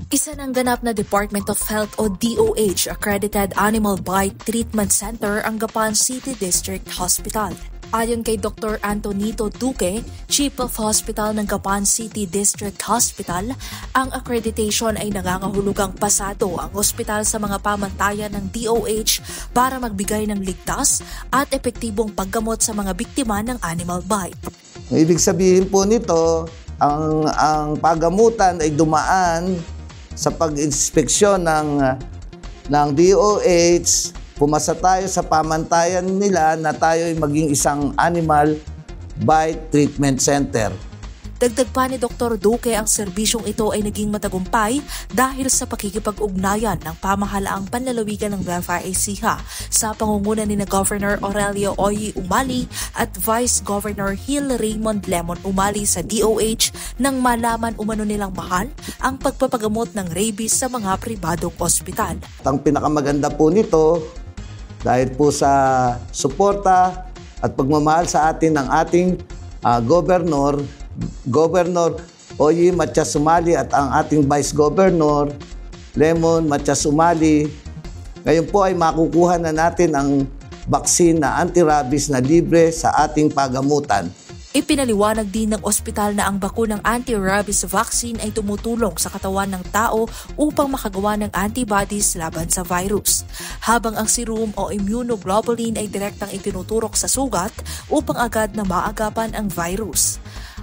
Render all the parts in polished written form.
Isa ng ganap na Department of Health o DOH accredited Animal Bite Treatment Center ang Gapan City District Hospital. Ayon kay Dr. Antonito Duque, Chief of Hospital ng Gapan City District Hospital, ang accreditation ay nangangahulugang pasado ang ospital sa mga pamantayan ng DOH para magbigay ng ligtas at epektibong paggamot sa mga biktima ng animal bite. Ibig sabihin po nito, ang paggamutan ay dumaan sa pag-inspeksyon ng DOH. Pumasa tayo sa pamantayan nila na tayo ay maging isang Animal Bite Treatment Center. Dagdag pa ni Dr. Duque, ang serbisyong ito ay naging matagumpay dahil sa pakikipag-ugnayan ng pamahalaang panlalawigan ng Nueva Ecija sa pangunguna ni Governor Aurelio Oy Umali at Vice Governor Gil Raymond Lemon Umali sa DOH nang malaman umano nilang mahal ang pagpapagamot ng rabies sa mga pribadong ospital. Ang pinakamaganda po nito, dahil po sa suporta at pagmamahal sa atin ng ating Governor Oy Matias Umali at ang ating Vice Governor Lemon Matias Umali, ngayon po ay makukuha na natin ang vaccine na anti-rabies na libre sa ating pagamutan. Ipinaliwanag din ng ospital na ang bakunang anti-rabies vaccine ay tumutulong sa katawan ng tao upang makagawa ng antibodies laban sa virus, habang ang serum o immunoglobulin ay direktang itinuturok sa sugat upang agad na maagapan ang virus.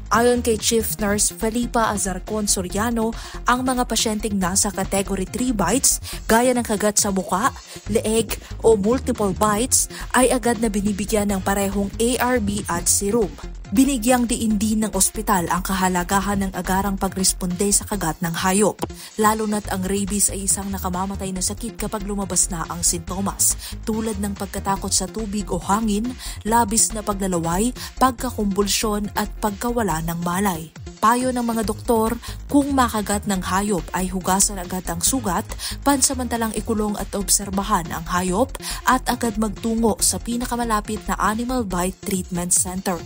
Ayon kay Chief Nurse Felipa Azarcon Soriano, ang mga pasyenteng nasa Category 3 bites, gaya ng kagat sa muka, leeg o multiple bites, ay agad na binibigyan ng parehong ARB at serum. Binigyang diin din ng ospital ang kahalagahan ng agarang pagresponde sa kagat ng hayop, lalo na't ang rabies ay isang nakamamatay na sakit kapag lumabas na ang sintomas, tulad ng pagkatakot sa tubig o hangin, labis na paglalaway, pagkakumbulsyon at pagkawala ng malay. Payo ng mga doktor, kung makagat ng hayop ay hugasan agad ang sugat, pansamantalang ikulong at obserbahan ang hayop at agad magtungo sa pinakamalapit na Animal Bite Treatment Center.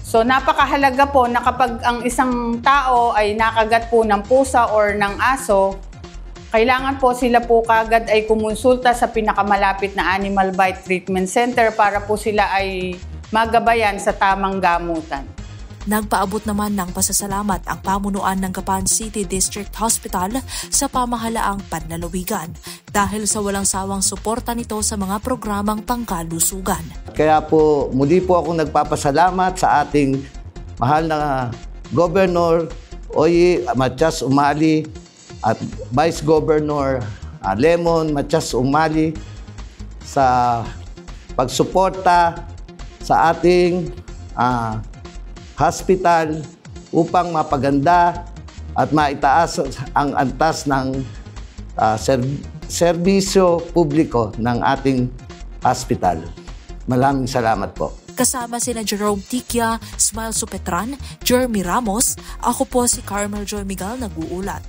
So napakahalaga po na kapag ang isang tao ay nakagat po ng pusa or ng aso, kailangan po sila po kagad ay kumonsulta sa pinakamalapit na Animal Bite Treatment Center para po sila ay magabayan sa tamang gamutan. Nagpaabot naman ng pasasalamat ang pamunuan ng Gapan City District Hospital sa pamahalaang panlalawigan dahil sa walang sawang suporta nito sa mga programang pangkalusugan. Kaya po muli po ako nagpapasalamat sa ating mahal na Governor Oy Matias Umali at Vice Governor Lemon Matias Umali sa pagsuporta sa ating hospital upang mapaganda at maitaas ang antas ng serbisyo publiko ng ating hospital. Maraming salamat po. Kasama sina Jerome Tiquia, Smile Supetran, Jeremy Ramos, ako po si Carmel Joy Miguel nag-uulat.